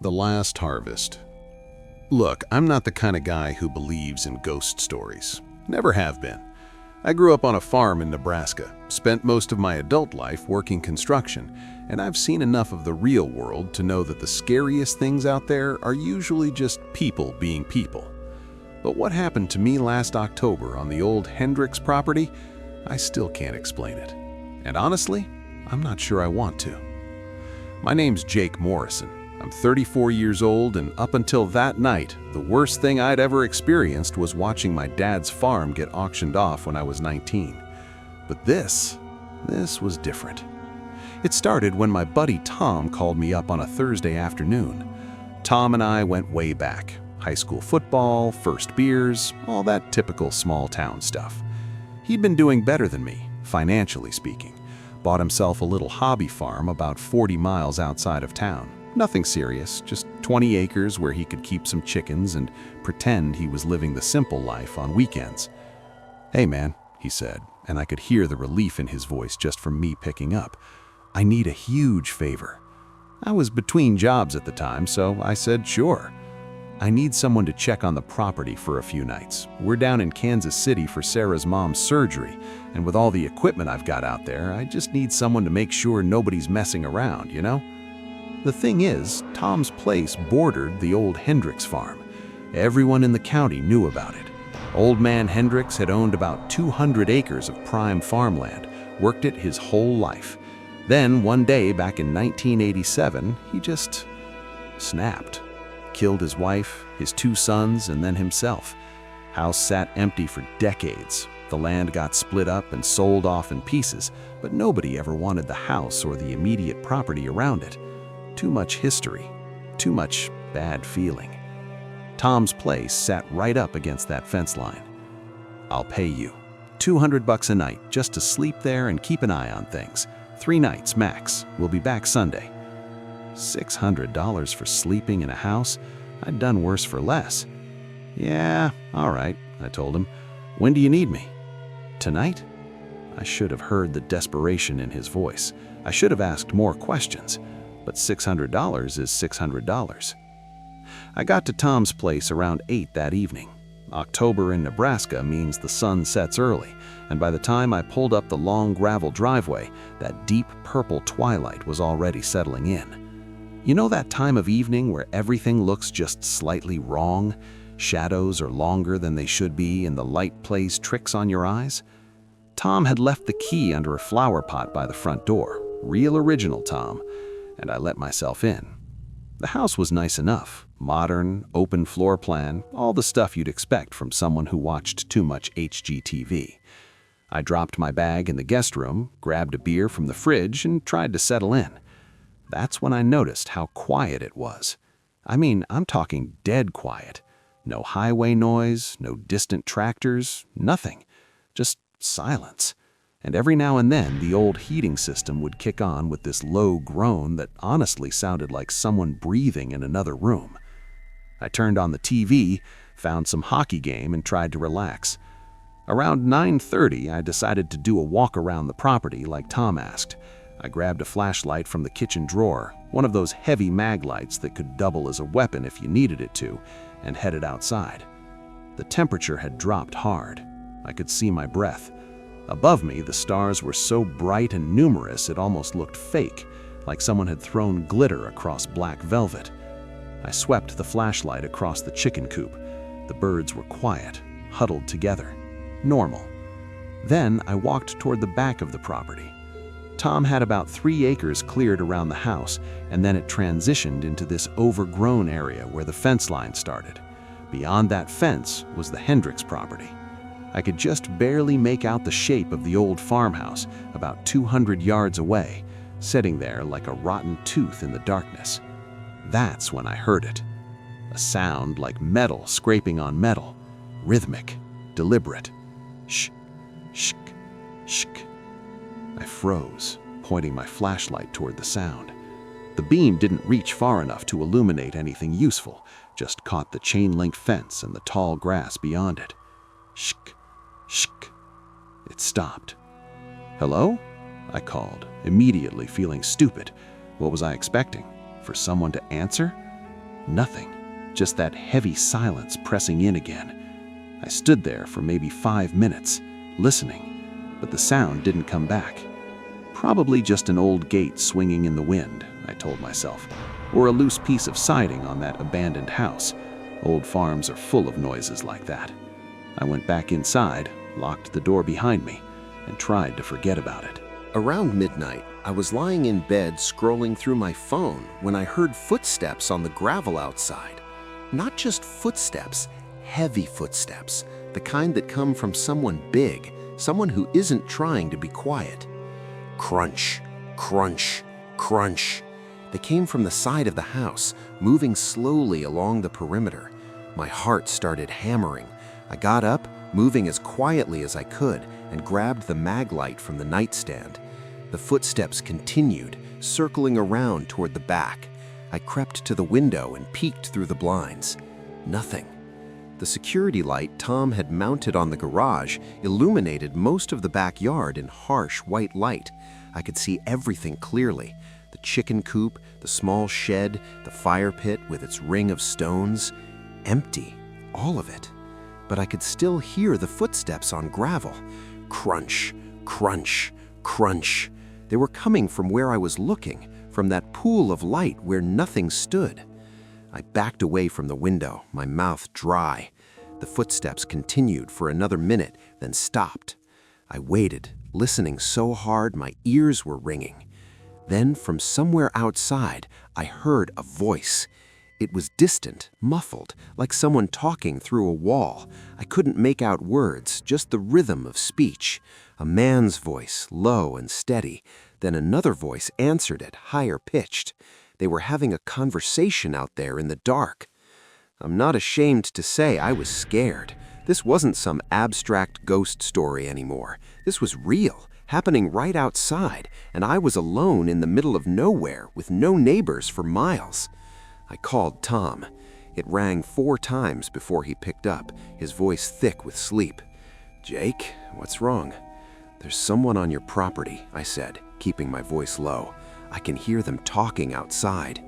The Last Harvest. Look, I'm not the kind of guy who believes in ghost stories. Never have been. I grew up on a farm in Nebraska, spent most of my adult life working construction, and I've seen enough of the real world to know that the scariest things out there are usually just people being people. But what happened to me last October on the old Hendricks property, I still can't explain it. And honestly, I'm not sure I want to. My name's Jake Morrison. I'm 34 years old, and up until that night, the worst thing I'd ever experienced was watching my dad's farm get auctioned off when I was 19. But this was different. It started when my buddy Tom called me up on a Thursday afternoon. Tom and I went way back. High school football, first beers, all that typical small town stuff. He'd been doing better than me, financially speaking. Bought himself a little hobby farm about 40 miles outside of town. Nothing serious, just 20 acres where he could keep some chickens and pretend he was living the simple life on weekends. "Hey man," he said, and I could hear the relief in his voice just from me picking up. "I need a huge favor." I was between jobs at the time, so I said sure. "I need someone to check on the property for a few nights. We're down in Kansas City for Sarah's mom's surgery, and with all the equipment I've got out there, I just need someone to make sure nobody's messing around, you know?" The thing is, Tom's place bordered the old Hendricks farm. Everyone in the county knew about it. Old man Hendricks had owned about 200 acres of prime farmland, worked it his whole life. Then, one day back in 1987, he just snapped. Killed his wife, his 2 sons, and then himself. House sat empty for decades. The land got split up and sold off in pieces, but nobody ever wanted the house or the immediate property around it. Too much history, too much bad feeling. Tom's place sat right up against that fence line. "I'll pay you $200 a night just to sleep there and keep an eye on things. 3 nights max. We'll be back Sunday." $600 for sleeping in a house? I'd done worse for less. "Yeah, all right," I told him. "When do you need me?" "Tonight?" I should have heard the desperation in his voice. I should have asked more questions. But $600 is $600. I got to Tom's place around 8 that evening. October in Nebraska means the sun sets early, and by the time I pulled up the long gravel driveway, that deep purple twilight was already settling in. You know that time of evening where everything looks just slightly wrong? Shadows are longer than they should be, and the light plays tricks on your eyes? Tom had left the key under a flower pot by the front door. Real original Tom. And I let myself in. The house was nice enough. Modern, open floor plan, all the stuff you'd expect from someone who watched too much HGTV. I dropped my bag in the guest room, grabbed a beer from the fridge, and tried to settle in. That's when I noticed how quiet it was. I mean, I'm talking dead quiet. No highway noise, no distant tractors, nothing. Just silence. And every now and then, the old heating system would kick on with this low groan that honestly sounded like someone breathing in another room. I turned on the TV, found some hockey game, and tried to relax. Around 9:30, I decided to do a walk around the property like Tom asked. I grabbed a flashlight from the kitchen drawer, one of those heavy mag lights that could double as a weapon if you needed it to, and headed outside. The temperature had dropped hard. I could see my breath. Above me, the stars were so bright and numerous it almost looked fake, like someone had thrown glitter across black velvet. I swept the flashlight across the chicken coop. The birds were quiet, huddled together. Normal. Then I walked toward the back of the property. Tom had about 3 acres cleared around the house, and then it transitioned into this overgrown area where the fence line started. Beyond that fence was the Hendricks property. I could just barely make out the shape of the old farmhouse about 200 yards away, sitting there like a rotten tooth in the darkness. That's when I heard it. A sound like metal scraping on metal, rhythmic, deliberate. Shh, shk, shk. I froze, pointing my flashlight toward the sound. The beam didn't reach far enough to illuminate anything useful, just caught the chain-link fence and the tall grass beyond it. Shk. Shk. It stopped. "Hello?" I called, immediately feeling stupid. What was I expecting? For someone to answer? Nothing, just that heavy silence pressing in again. I stood there for maybe 5 minutes, listening, but the sound didn't come back. Probably just an old gate swinging in the wind, I told myself, or a loose piece of siding on that abandoned house. Old farms are full of noises like that. I went back inside, locked the door behind me, and tried to forget about it. Around midnight, I was lying in bed scrolling through my phone when I heard footsteps on the gravel outside. Not just footsteps, heavy footsteps, the kind that come from someone big, someone who isn't trying to be quiet. Crunch, crunch, crunch. They came from the side of the house, moving slowly along the perimeter. My heart started hammering. I got up, moving as quietly as I could, and grabbed the mag light from the nightstand. The footsteps continued, circling around toward the back. I crept to the window and peeked through the blinds. Nothing. The security light Tom had mounted on the garage illuminated most of the backyard in harsh white light. I could see everything clearly. The chicken coop, the small shed, the fire pit with its ring of stones. Empty, all of it. But I could still hear the footsteps on gravel. Crunch, crunch, crunch. They were coming from where I was looking, from that pool of light where nothing stood. I backed away from the window, my mouth dry. The footsteps continued for another minute, then stopped. I waited, listening so hard my ears were ringing. Then, from somewhere outside, I heard a voice. It was distant, muffled, like someone talking through a wall. I couldn't make out words, just the rhythm of speech. A man's voice, low and steady. Then another voice answered it, higher pitched. They were having a conversation out there in the dark. I'm not ashamed to say I was scared. This wasn't some abstract ghost story anymore. This was real, happening right outside, and I was alone in the middle of nowhere with no neighbors for miles. I called Tom. It rang 4 times before he picked up, his voice thick with sleep. "Jake, what's wrong?" "There's someone on your property," I said, keeping my voice low. "I can hear them talking outside."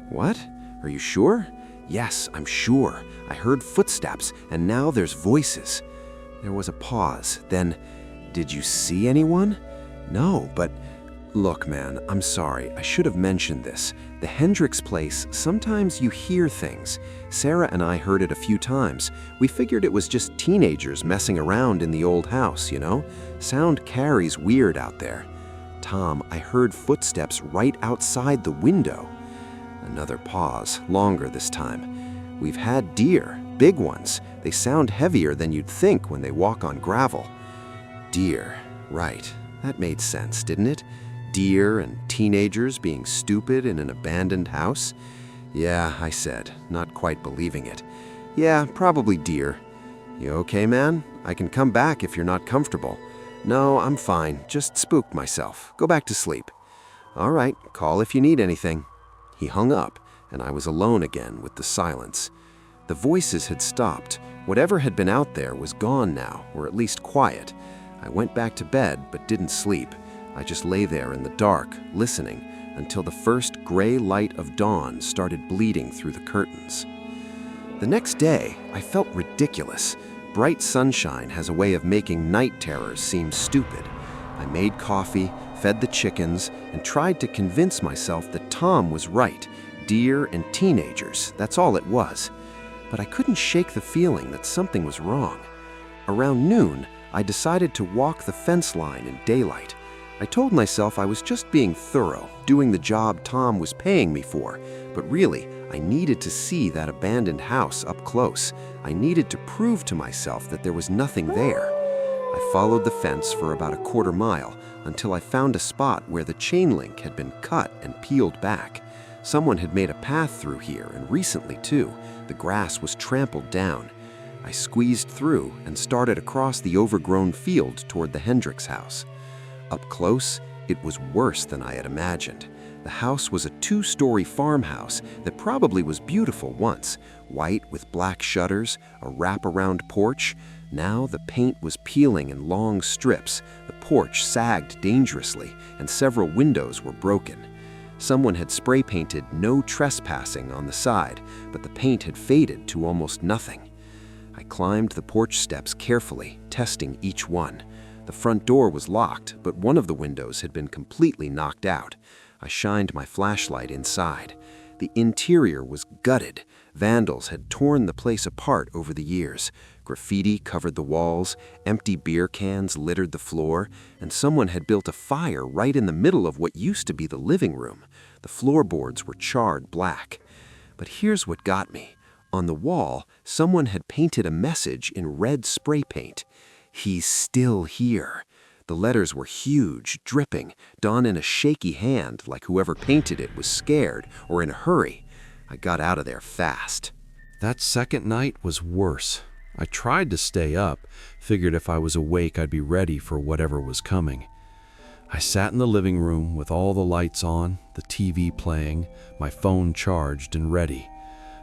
"What? Are you sure?" "Yes, I'm sure. I heard footsteps, and now there's voices." There was a pause. Then, "Did you see anyone?" "No, but..." "Look, man, I'm sorry. I should have mentioned this. The Hendricks place, sometimes you hear things. Sarah and I heard it a few times. We figured it was just teenagers messing around in the old house, you know? Sound carries weird out there." "Tom, I heard footsteps right outside the window." Another pause, longer this time. "We've had deer, big ones. They sound heavier than you'd think when they walk on gravel." Deer, right. That made sense, didn't it? Deer and teenagers being stupid in an abandoned house? "Yeah," I said, not quite believing it. "Yeah, probably deer." "You okay, man? I can come back if you're not comfortable." "No, I'm fine. Just spooked myself. Go back to sleep." "All right, call if you need anything." He hung up, and I was alone again with the silence. The voices had stopped. Whatever had been out there was gone now, or at least quiet. I went back to bed, but didn't sleep. I just lay there in the dark, listening, until the first gray light of dawn started bleeding through the curtains. The next day, I felt ridiculous. Bright sunshine has a way of making night terrors seem stupid. I made coffee, fed the chickens, and tried to convince myself that Tom was right. Deer and teenagers, that's all it was. But I couldn't shake the feeling that something was wrong. Around noon, I decided to walk the fence line in daylight. I told myself I was just being thorough, doing the job Tom was paying me for, but really, I needed to see that abandoned house up close. I needed to prove to myself that there was nothing there. I followed the fence for about a quarter mile until I found a spot where the chain link had been cut and peeled back. Someone had made a path through here, and recently too. The grass was trampled down. I squeezed through and started across the overgrown field toward the Hendricks house. Up close, it was worse than I had imagined. The house was a 2-story farmhouse that probably was beautiful once, white with black shutters, a wraparound porch. Now the paint was peeling in long strips, the porch sagged dangerously, and several windows were broken. Someone had spray painted "No Trespassing" on the side, but the paint had faded to almost nothing. I climbed the porch steps carefully, testing each one. The front door was locked, but one of the windows had been completely knocked out. I shined my flashlight inside. The interior was gutted. Vandals had torn the place apart over the years. Graffiti covered the walls, empty beer cans littered the floor, and someone had built a fire right in the middle of what used to be the living room. The floorboards were charred black. But here's what got me. On the wall, someone had painted a message in red spray paint. "He's still here." The letters were huge, dripping, done in a shaky hand, like whoever painted it was scared or in a hurry. I got out of there fast. That second night was worse. I tried to stay up, figured if I was awake I'd be ready for whatever was coming. I sat in the living room with all the lights on, the TV playing, my phone charged and ready.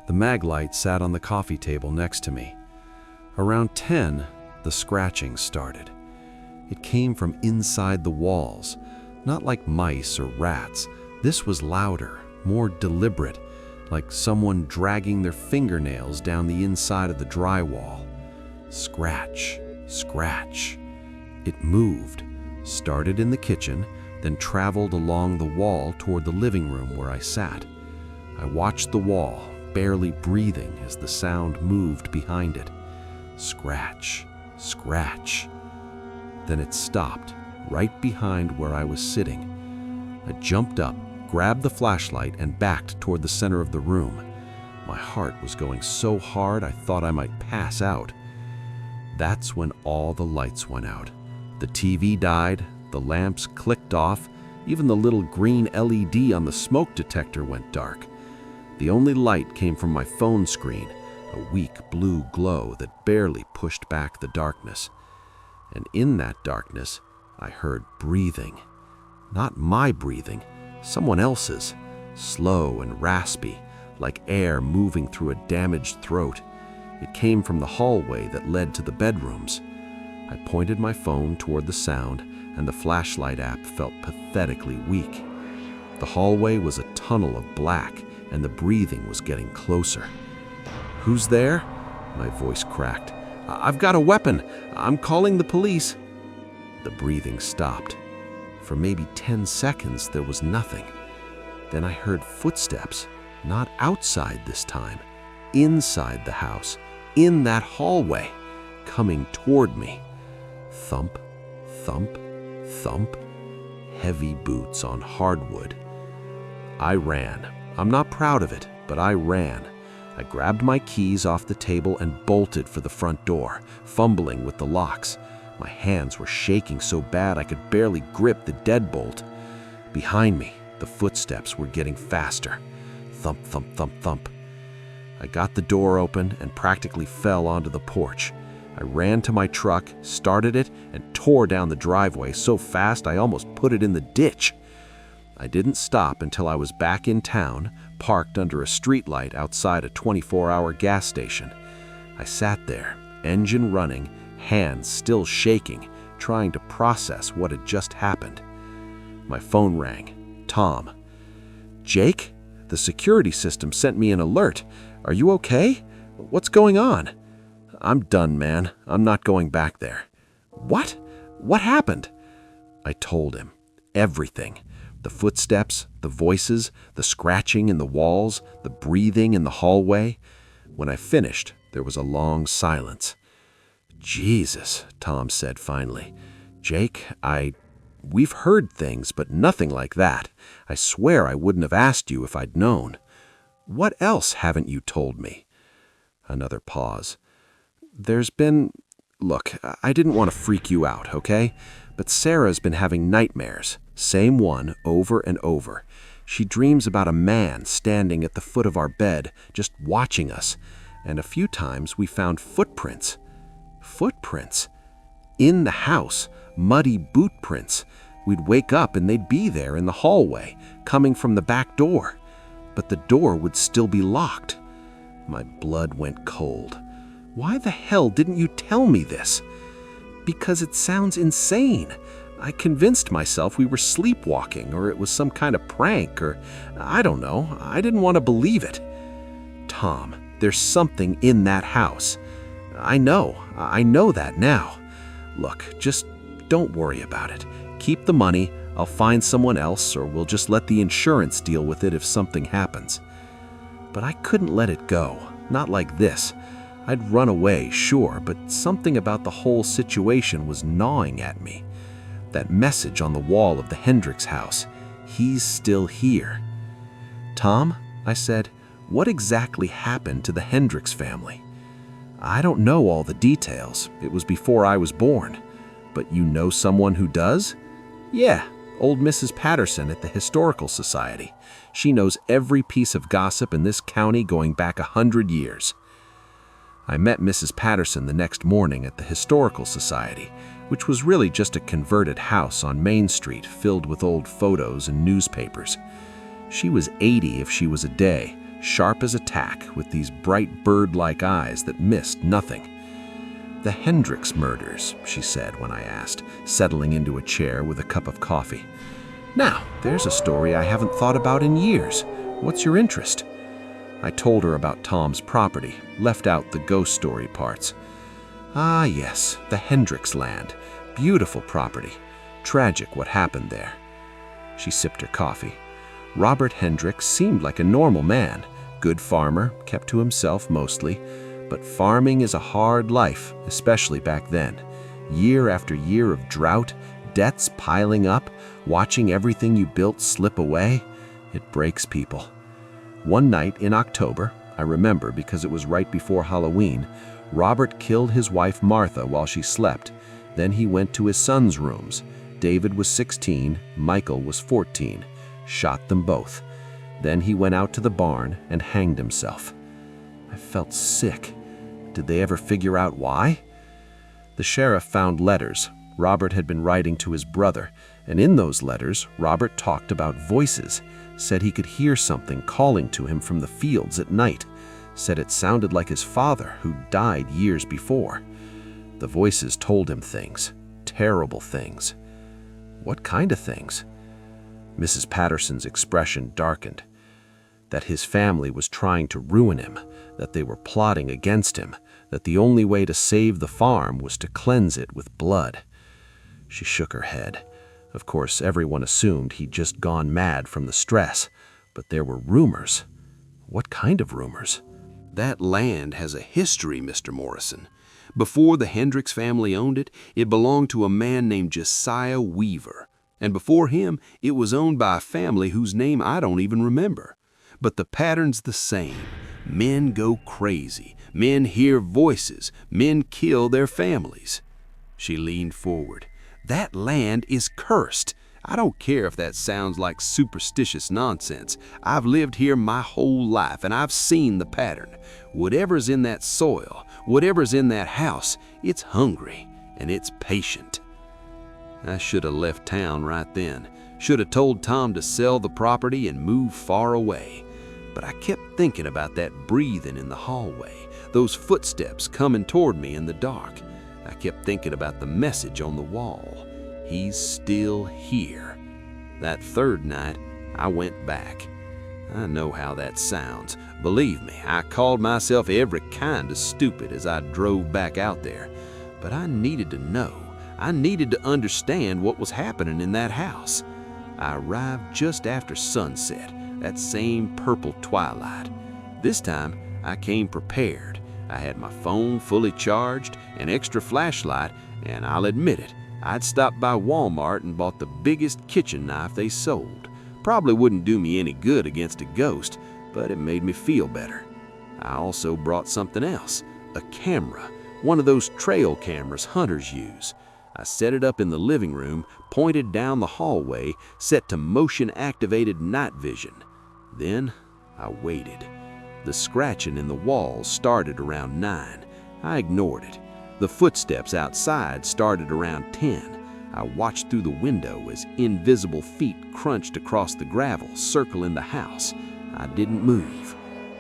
The mag light sat on the coffee table next to me. Around 10, the scratching started. It came from inside the walls, not like mice or rats. This was louder, more deliberate, like someone dragging their fingernails down the inside of the drywall. Scratch, scratch. It moved, started in the kitchen, then traveled along the wall toward the living room where I sat. I watched the wall, barely breathing as the sound moved behind it. Scratch, scratch. Then it stopped, right behind where I was sitting. I jumped up, grabbed the flashlight, and backed toward the center of the room. My heart was going so hard I thought I might pass out. That's when all the lights went out. The TV died, the lamps clicked off, even the little green LED on the smoke detector went dark. The only light came from my phone screen, a weak blue glow that barely pushed back the darkness. And in that darkness, I heard breathing. Not my breathing, someone else's, slow and raspy, like air moving through a damaged throat. It came from the hallway that led to the bedrooms. I pointed my phone toward the sound, and the flashlight app felt pathetically weak. The hallway was a tunnel of black, and the breathing was getting closer. "Who's there?" My voice cracked. "I've got a weapon. I'm calling the police." The breathing stopped. For maybe 10 seconds, there was nothing. Then I heard footsteps, not outside this time, inside the house, in that hallway, coming toward me. Thump, thump, thump. Heavy boots on hardwood. I ran. I'm not proud of it, but I ran. I grabbed my keys off the table and bolted for the front door, fumbling with the locks. My hands were shaking so bad I could barely grip the deadbolt. Behind me, the footsteps were getting faster. Thump, thump, thump, thump. I got the door open and practically fell onto the porch. I ran to my truck, started it, and tore down the driveway so fast I almost put it in the ditch. I didn't stop until I was back in town, parked under a streetlight outside a 24-hour gas station. I sat there, engine running, hands still shaking, trying to process what had just happened. My phone rang. Tom. "Jake? The security system sent me an alert. Are you okay? What's going on?" "I'm done, man. I'm not going back there." "What? What happened?" I told him. Everything. The footsteps, the voices, the scratching in the walls, the breathing in the hallway. When I finished, there was a long silence. "Jesus," Tom said finally. "Jake, we've heard things, but nothing like that. I swear I wouldn't have asked you if I'd known." "What else haven't you told me?" Another pause. Look, I didn't want to freak you out, okay? But Sarah's been having nightmares. Same one, over and over. She dreams about a man standing at the foot of our bed, just watching us. And a few times we found footprints. Footprints? In the house, muddy boot prints. We'd wake up and they'd be there in the hallway, coming from the back door. But the door would still be locked. My blood went cold. Why the hell didn't you tell me this? Because it sounds insane. I convinced myself we were sleepwalking, or it was some kind of prank, or I don't know. I didn't want to believe it. Tom, there's something in that house. I know that now. Look, just don't worry about it. Keep the money, I'll find someone else, or we'll just let the insurance deal with it if something happens. But I couldn't let it go, not like this. I'd run away, sure, but something about the whole situation was gnawing at me. That message on the wall of the Hendricks house, he's still here. Tom, I said, what exactly happened to the Hendricks family? I don't know all the details. It was before I was born. But you know someone who does? Yeah, old Mrs. Patterson at the Historical Society. She knows every piece of gossip in this county going back 100 years. I met Mrs. Patterson the next morning at the Historical Society, which was really just a converted house on Main Street filled with old photos and newspapers. She was 80 if she was a day, sharp as a tack, with these bright bird-like eyes that missed nothing. The Hendricks murders, she said when I asked, settling into a chair with a cup of coffee. Now, there's a story I haven't thought about in years. What's your interest? I told her about Tom's property, left out the ghost story parts. Ah, yes, the Hendricks land. Beautiful property. Tragic what happened there. She sipped her coffee. Robert Hendricks seemed like a normal man. Good farmer, kept to himself mostly. But farming is a hard life, especially back then. Year after year of drought, debts piling up, watching everything you built slip away. It breaks people. One night in October, I remember because it was right before Halloween, Robert killed his wife Martha while she slept. Then he went to his son's rooms. David was 16, Michael was 14. Shot them both. Then he went out to the barn and hanged himself. I felt sick. Did they ever figure out why? The sheriff found letters Robert had been writing to his brother, and in those letters, Robert talked about voices, said he could hear something calling to him from the fields at night, said it sounded like his father who died years before. The voices told him things, terrible things. What kind of things? Mrs. Patterson's expression darkened. That his family was trying to ruin him, that they were plotting against him, that the only way to save the farm was to cleanse it with blood. She shook her head. Of course, everyone assumed he'd just gone mad from the stress, but there were rumors. What kind of rumors? That land has a history, Mr. Morrison. Before the Hendricks family owned it, it belonged to a man named Josiah Weaver. And before him, it was owned by a family whose name I don't even remember. But the pattern's the same. Men go crazy. Men hear voices. Men kill their families. She leaned forward. That land is cursed. I don't care if that sounds like superstitious nonsense. I've lived here my whole life, and I've seen the pattern. Whatever's in that soil, whatever's in that house, it's hungry, and it's patient. I should have left town right then. Should have told Tom to sell the property and move far away. But I kept thinking about that breathing in the hallway, those footsteps coming toward me in the dark. I kept thinking about the message on the wall. He's still here. That third night, I went back. I know how that sounds. Believe me, I called myself every kind of stupid as I drove back out there. But I needed to know. I needed to understand what was happening in that house. I arrived just after sunset, that same purple twilight. This time, I came prepared. I had my phone fully charged, an extra flashlight, and I'll admit it, I'd stopped by Walmart and bought the biggest kitchen knife they sold. Probably wouldn't do me any good against a ghost, but it made me feel better. I also brought something else, a camera, one of those trail cameras hunters use. I set it up in the living room, pointed down the hallway, set to motion-activated night vision. Then I waited. The scratching in the walls started around 9. I ignored it. The footsteps outside started around 10. I watched through the window as invisible feet crunched across the gravel, circling the house. I didn't move.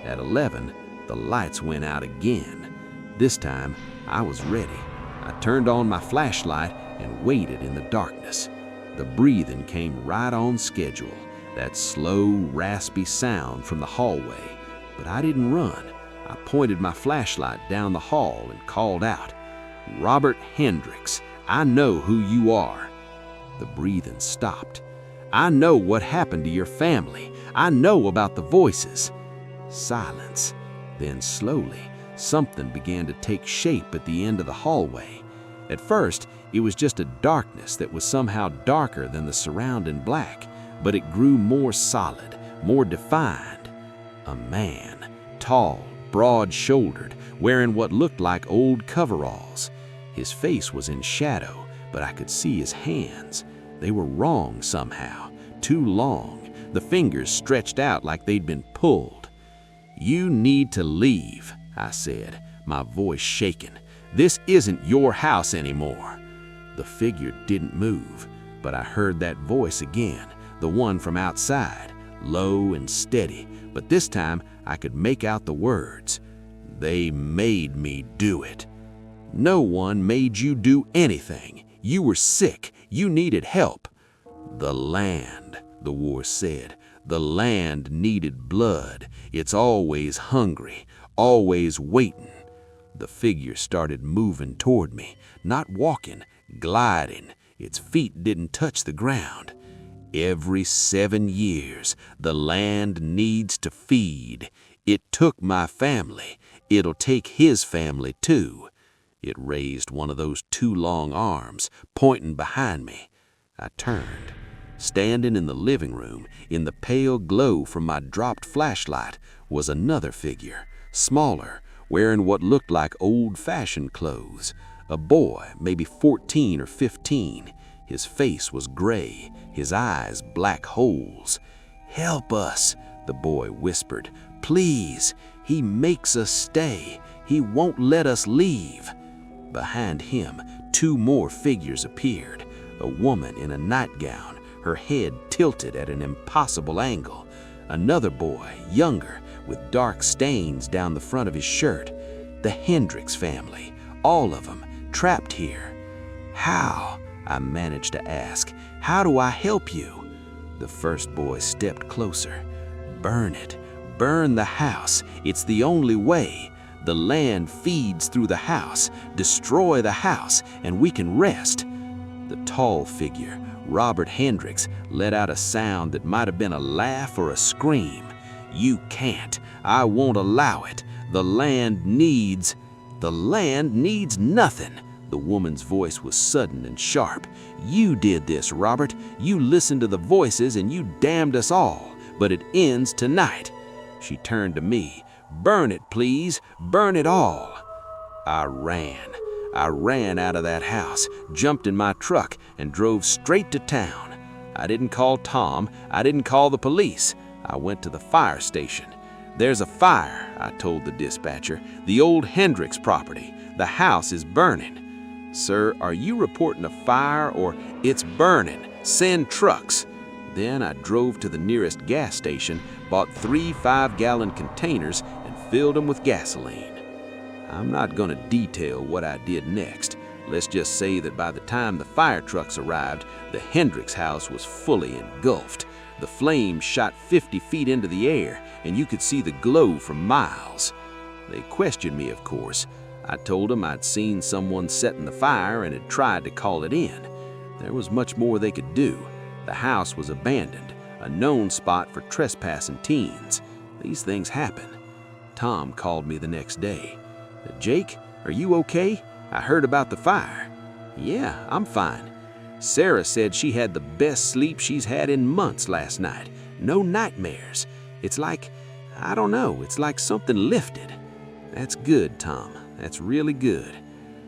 At 11, the lights went out again. This time, I was ready. I turned on my flashlight and waited in the darkness. The breathing came right on schedule, that slow, raspy sound from the hallway. But I didn't run. I pointed my flashlight down the hall and called out, "Robert Hendricks, I know who you are." The breathing stopped. "I know what happened to your family. I know about the voices." Silence. Then slowly, something began to take shape at the end of the hallway. At first, it was just a darkness that was somehow darker than the surrounding black, but it grew more solid, more defined. A man, tall, broad-shouldered, wearing what looked like old coveralls. His face was in shadow, but I could see his hands. They were wrong somehow, too long, the fingers stretched out like they'd been pulled. "You need to leave," I said, my voice shaking. "This isn't your house anymore." The figure didn't move, but I heard that voice again, the one from outside, low and steady, but this time I could make out the words. "They made me do it." "No one made you do anything. You were sick. You needed help." "The land," the voice said. "The land needed blood. It's always hungry, always waiting." The figure started moving toward me, not walking, gliding. Its feet didn't touch the ground. "Every 7 years, the land needs to feed. It took my family. It'll take his family too." It raised one of those two long arms, pointing behind me. I turned. Standing in the living room, in the pale glow from my dropped flashlight, was another figure, smaller, wearing what looked like old-fashioned clothes. A boy, maybe 14 or 15. His face was gray, his eyes black holes. "Help us," the boy whispered. "Please, he makes us stay. He won't let us leave." Behind him, 2 more figures appeared. A woman in a nightgown, her head tilted at an impossible angle. Another boy, younger, with dark stains down the front of his shirt. The Hendricks family, all of them, trapped here. "How?" I managed to ask. "How do I help you?" The first boy stepped closer. "Burn it. Burn the house. It's the only way. The land feeds through the house. Destroy the house, and we can rest." The tall figure, Robert Hendricks, let out a sound that might have been a laugh or a scream. "You can't. I won't allow it. The land needs..." "The land needs nothing." The woman's voice was sudden and sharp. "You did this, Robert. You listened to the voices and you damned us all. But it ends tonight." She turned to me. "Burn it, please. Burn it all." I ran. I ran out of that house, jumped in my truck, and drove straight to town. I didn't call Tom. I didn't call the police. I went to the fire station. "There's a fire," I told the dispatcher. "The old Hendricks property. The house is burning." "Sir, are you reporting a fire or..." "It's burning. Send trucks." Then I drove to the nearest gas station, bought 3 5-gallon containers, and filled them with gasoline. I'm not going to detail what I did next. Let's just say that by the time the fire trucks arrived, the Hendricks house was fully engulfed. The flames shot 50 feet into the air, and you could see the glow for miles. They questioned me, of course. I told them I'd seen someone setting the fire and had tried to call it in. There was much more they could do. The house was abandoned, a known spot for trespassing teens. These things happen. Tom called me the next day. "Jake, are you okay? I heard about the fire." "Yeah, I'm fine." "Sarah said she had the best sleep she's had in months last night. No nightmares. It's like, I don't know, it's like something lifted." "That's good, Tom. That's really good."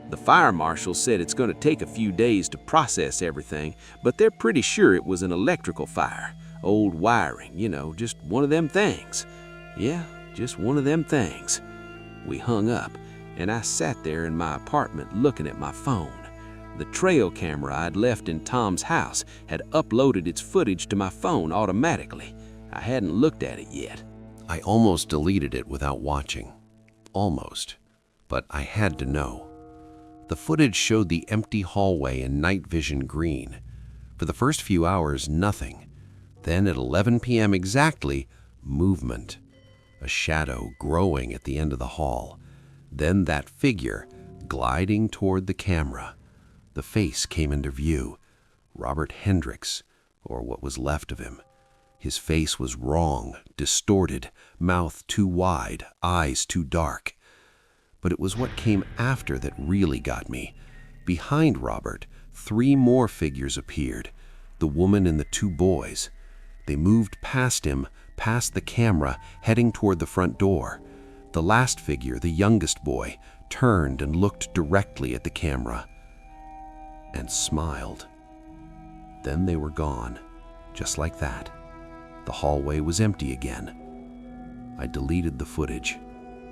"The fire marshal said it's going to take a few days to process everything, but they're pretty sure it was an electrical fire. Old wiring, just one of them things." "Yeah, just one of them things." We hung up, and I sat there in my apartment looking at my phone. The trail camera I'd left in Tom's house had uploaded its footage to my phone automatically. I hadn't looked at it yet. I almost deleted it without watching. Almost. But I had to know. The footage showed the empty hallway in night vision green. For the first few hours, nothing. Then at 11 p.m. exactly, movement. A shadow growing at the end of the hall. Then that figure gliding toward the camera. The face came into view. Robert Hendricks, or what was left of him. His face was wrong, distorted, mouth too wide, eyes too dark. But it was what came after that really got me. Behind Robert, 3 more figures appeared, the woman and the 2 boys. They moved past him, past the camera, heading toward the front door. The last figure, the youngest boy, turned and looked directly at the camera and smiled. Then they were gone, just like that. The hallway was empty again. I deleted the footage.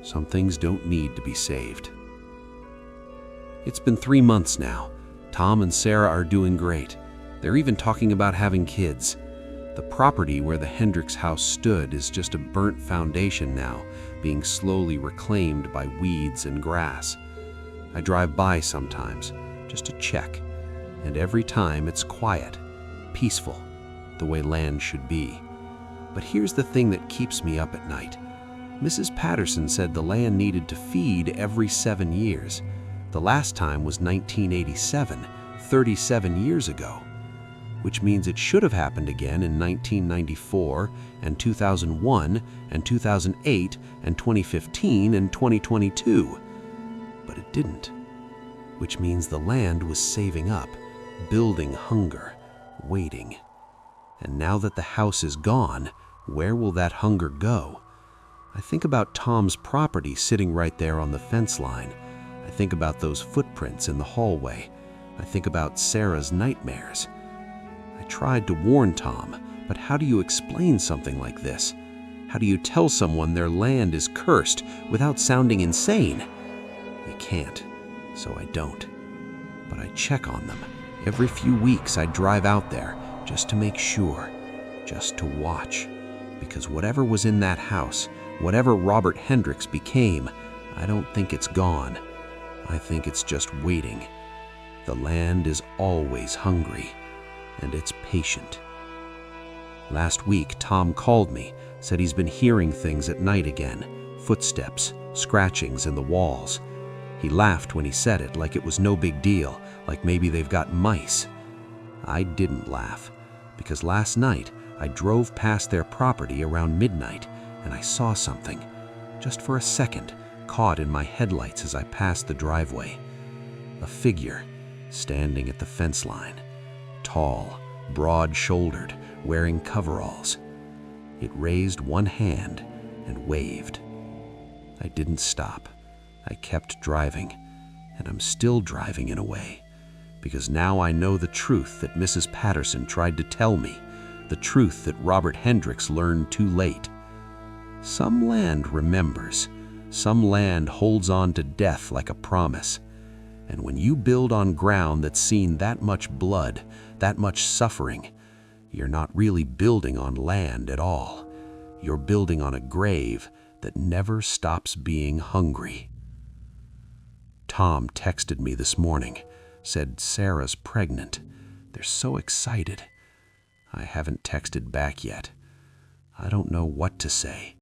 Some things don't need to be saved. It's been 3 months now. Tom and Sarah are doing great. They're even talking about having kids. The property where the Hendricks house stood is just a burnt foundation now, being slowly reclaimed by weeds and grass. I drive by sometimes, just to check, and every time it's quiet, peaceful, the way land should be. But here's the thing that keeps me up at night. Mrs. Patterson said the land needed to feed every 7 years. The last time was 1987, 37 years ago, which means it should have happened again in 1994 and 2001 and 2008 and 2015 and 2022. But it didn't, which means the land was saving up, building hunger, waiting. And now that the house is gone, where will that hunger go? I think about Tom's property sitting right there on the fence line. I think about those footprints in the hallway. I think about Sarah's nightmares. I tried to warn Tom, but how do you explain something like this? How do you tell someone their land is cursed without sounding insane? You can't, so I don't. But I check on them. Every few weeks I drive out there just to make sure, just to watch. Because whatever was in that house, whatever Robert Hendricks became, I don't think it's gone. I think it's just waiting. The land is always hungry, and it's patient. Last week, Tom called me, said he's been hearing things at night again, footsteps, scratchings in the walls. He laughed when he said it, like it was no big deal, like maybe they've got mice. I didn't laugh, because last night I drove past their property around midnight, and I saw something, just for a second, caught in my headlights as I passed the driveway. A figure standing at the fence line, tall, broad-shouldered, wearing coveralls. It raised one hand and waved. I didn't stop. I kept driving, and I'm still driving in a way, because now I know the truth that Mrs. Patterson tried to tell me, the truth that Robert Hendricks learned too late. Some land remembers. Some land holds on to death like a promise. And when you build on ground that's seen that much blood, that much suffering, you're not really building on land at all. You're building on a grave that never stops being hungry. Tom texted me this morning, said Sarah's pregnant. They're so excited. I haven't texted back yet. I don't know what to say.